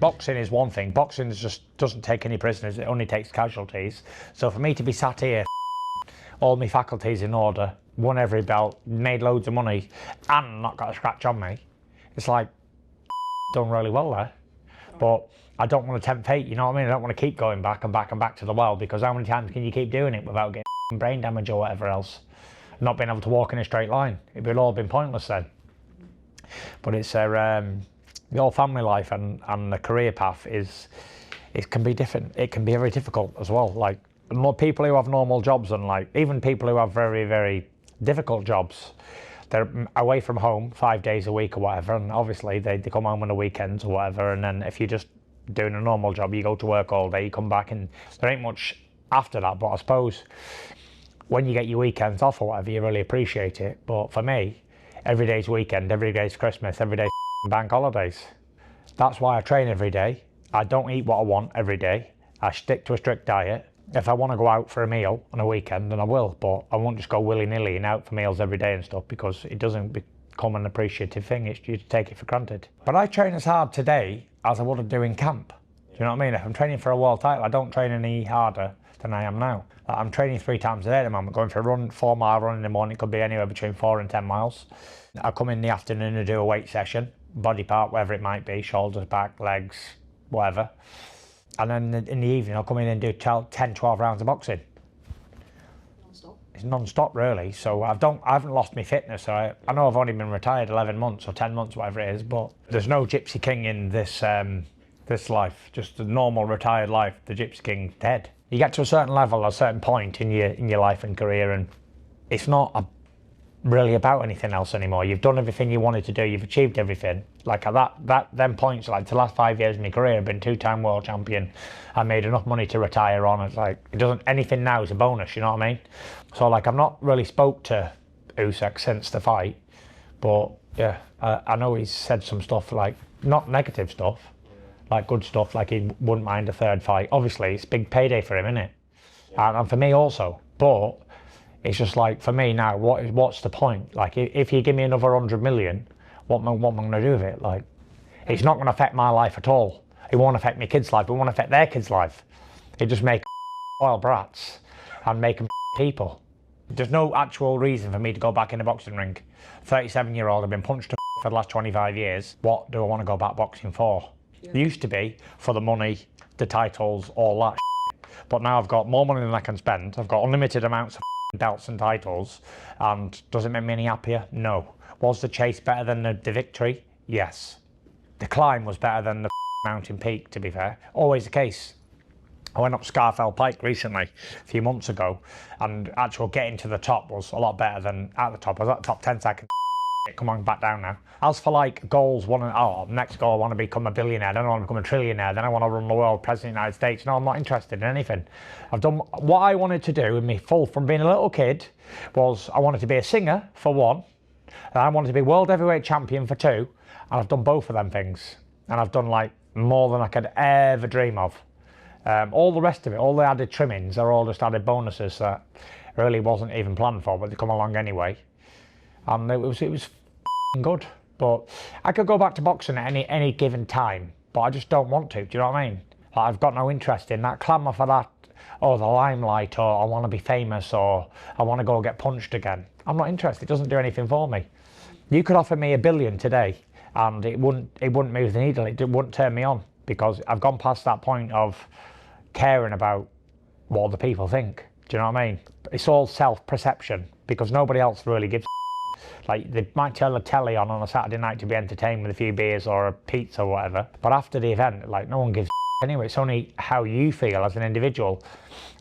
boxing is one thing. Boxing just doesn't take any prisoners, it only takes casualties. So for me to be sat here, all my faculties in order, won every belt, made loads of money, and not got a scratch on me, it's like, done really well there. But I don't want to tempt fate, you know what I mean? I don't want to keep going back and back and back to the well, because how many times can you keep doing it without getting brain damage or whatever else? Not being able to walk in a straight line. It would all been pointless then. But it's your family life and the career path it can be different. It can be very difficult as well. Like more people who have normal jobs and like even people who have very, very difficult jobs, they're away from home 5 days a week or whatever, and obviously they come home on the weekends or whatever, and then if you're just doing a normal job, you go to work all day, you come back, and there ain't much after that. But I suppose when you get your weekends off or whatever, you really appreciate it. But for me, every day's weekend, every day's Christmas, every day's bank holidays. That's why I train every day. I don't eat what I want every day. I stick to a strict diet. If I want to go out for a meal on a weekend, then I will, but I won't just go willy-nilly and out for meals every day and stuff, because it doesn't become an appreciative thing. It's you take it for granted. But I train as hard today as I would do in camp. Do you know what I mean? If I'm training for a world title, I don't train any harder than I am now. Like I'm training 3 times a day at the moment, going for a run, 4-mile run in the morning. It could be anywhere between 4 and 10 miles. I come in the afternoon and do a weight session, body part, whatever it might be, shoulders, back, legs, whatever. And then in the evening, I'll come in and do 10, 12 rounds of boxing. Non-stop? It's non-stop, really. So I haven't lost my fitness. So I know I've only been retired 11 months or 10 months, whatever it is, but there's no Gypsy King in this life. Just a normal retired life. The Gypsy King's dead. You get to a certain level, a certain point in your life and career, and it's not really about anything else anymore. You've done everything you wanted to do. You've achieved everything. Like at them points, like the last 5 years of my career, I've been 2-time world champion. I made enough money to retire on. It's like anything now is a bonus. You know what I mean? So like I've not really spoke to Usyk since the fight, but yeah, I know he's said some stuff, like not negative stuff, like good stuff. Like he wouldn't mind a third fight. Obviously, it's a big payday for him, isn't it? And for me also, but. It's just like, for me now, what's the point? Like, if you give me another 100 million, what am I going to do with it? Like, it's not going to affect my life at all. It won't affect my kids' life. It won't affect their kids' life. It just makes wild brats and make them people. There's no actual reason for me to go back in the boxing ring. 37-year-old, I've been punched to for the last 25 years. What do I want to go back boxing for? Yeah. It used to be for the money, the titles, all that. But now I've got more money than I can spend. I've got unlimited amounts of belts and titles, and does it make me any happier? No. Was the chase better than the victory? Yes. The climb was better than the mountain peak, to be fair. Always the case. I went up Scarfell Pike recently, a few months ago, and actual getting to the top was a lot better than at the top. I was at the top 10 seconds. Come on, back down now. As for like goals, next goal, I want to become a billionaire, then I want to become a trillionaire, then I want to run the world, president of the United States. No, I'm not interested in anything. I've done what I wanted to do with me from being a little kid. Was I wanted to be a singer for one, and I wanted to be world heavyweight champion for 2, and I've done both of them things. And I've done like more than I could ever dream of. All the rest of it, all the added trimmings are all just added bonuses that really wasn't even planned for, but they come along anyway. And it was good. But I could go back to boxing at any given time, but I just don't want to. Do you know what I mean? Like, I've got no interest in that clamour for that, or the limelight, or I want to be famous, or I want to go get punched again. I'm not interested. It doesn't do anything for me. You could offer me $1 billion today, and it wouldn't move the needle. It wouldn't turn me on, because I've gone past that point of caring about what other people think. Do you know what I mean? It's all self-perception, because nobody else really gives. Like, they might turn the telly on a Saturday night to be entertained with a few beers or a pizza or whatever, but after the event, like, no one gives anyway. It's only how you feel as an individual.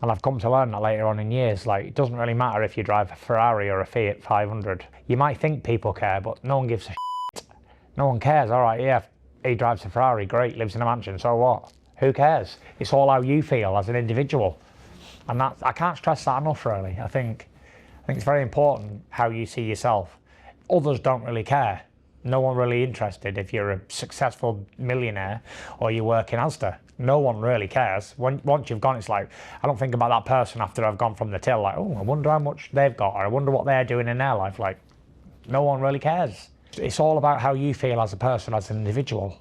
And I've come to learn that later on in years. Like, it doesn't really matter if you drive a Ferrari or a Fiat 500. You might think people care, but no one gives a shit. No one cares. All right, yeah, he drives a Ferrari, great, lives in a mansion, so what? Who cares? It's all how you feel as an individual. And that, I can't stress that enough, really. I think it's very important how you see yourself. Others don't really care. No one really interested if you're a successful millionaire or you work in Asda. No one really cares. Once you've gone, it's like, I don't think about that person after I've gone from the till, like, oh, I wonder how much they've got, or I wonder what they're doing in their life. Like, no one really cares. It's all about how you feel as a person, as an individual.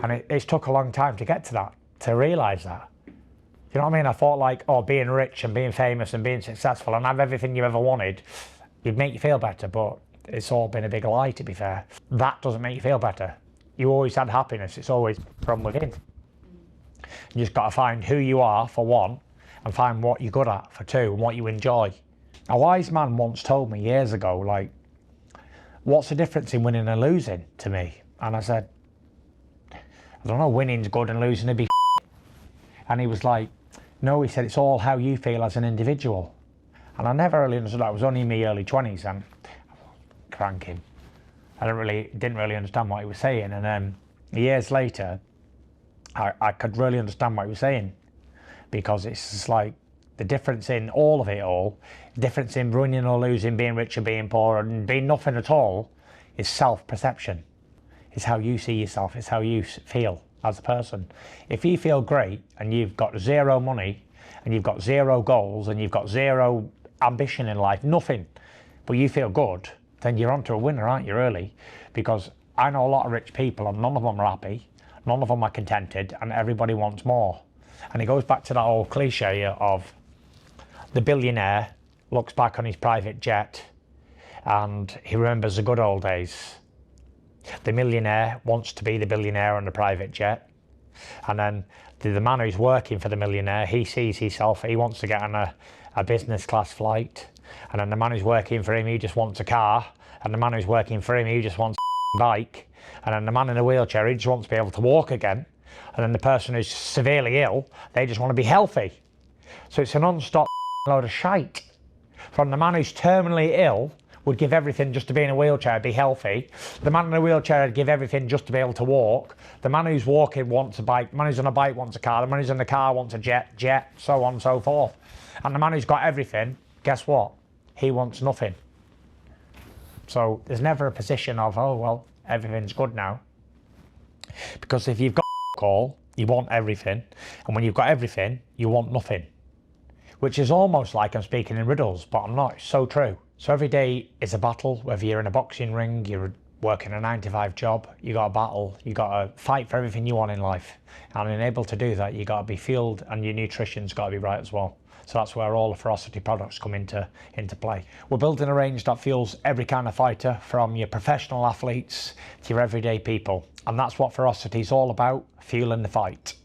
And it's took a long time to get to that, to realise that. You know what I mean? I thought like, oh, being rich and being famous and being successful and have everything you ever wanted, it'd make you feel better, but it's all been a big lie, to be fair. That doesn't make you feel better. You always had happiness, it's always from within. You just got to find who you are, for one, and find what you're good at, for two, and what you enjoy. A wise man once told me years ago, like, what's the difference in winning and losing to me? And I said, I don't know, winning's good and losing would be And he was like, no, he said, it's all how you feel as an individual. And I never really understood that. I was only in my early 20s and cranking. I didn't really understand what he was saying. And then years later, I could really understand what he was saying, because it's just like the difference in all of it all, the difference in winning or losing, being rich or being poor, and being nothing at all, is self-perception. It's how you see yourself. It's how you feel as a person. If you feel great and you've got zero money and you've got zero goals and you've got zero ambition in life, nothing, but you feel good, then you're onto a winner, aren't you, really? Because I know a lot of rich people and none of them are happy, none of them are contented, and everybody wants more. And it goes back to that old cliche of the billionaire looks back on his private jet and he remembers the good old days. The millionaire wants to be the billionaire on the private jet. And then the man who's working for the millionaire, he sees himself, he wants to get on a business class flight. And then the man who's working for him, he just wants a car. And the man who's working for him, he just wants a bike. And then the man in the wheelchair, he just wants to be able to walk again. And then the person who's severely ill, they just want to be healthy. So it's a non-stop load of shite. From the man who's terminally ill, would give everything just to be in a wheelchair, be healthy. The man in a wheelchair would give everything just to be able to walk. The man who's walking wants a bike. The man who's on a bike wants a car. The man who's in the car wants a jet, so on and so forth. And the man who's got everything, guess what? He wants nothing. So there's never a position of, oh, well, everything's good now. Because if you've got all, you want everything. And when you've got everything, you want nothing. Which is almost like I'm speaking in riddles, but I'm not. It's so true. So every day is a battle, whether you're in a boxing ring, you're working a 9-to-5 job, you got a battle, you got to fight for everything you want in life. And in able to do that, you got to be fueled and your nutrition's got to be right as well. So that's where all the Furocity products come into play. We're building a range that fuels every kind of fighter, from your professional athletes to your everyday people. And that's what Furocity is all about, fueling the fight.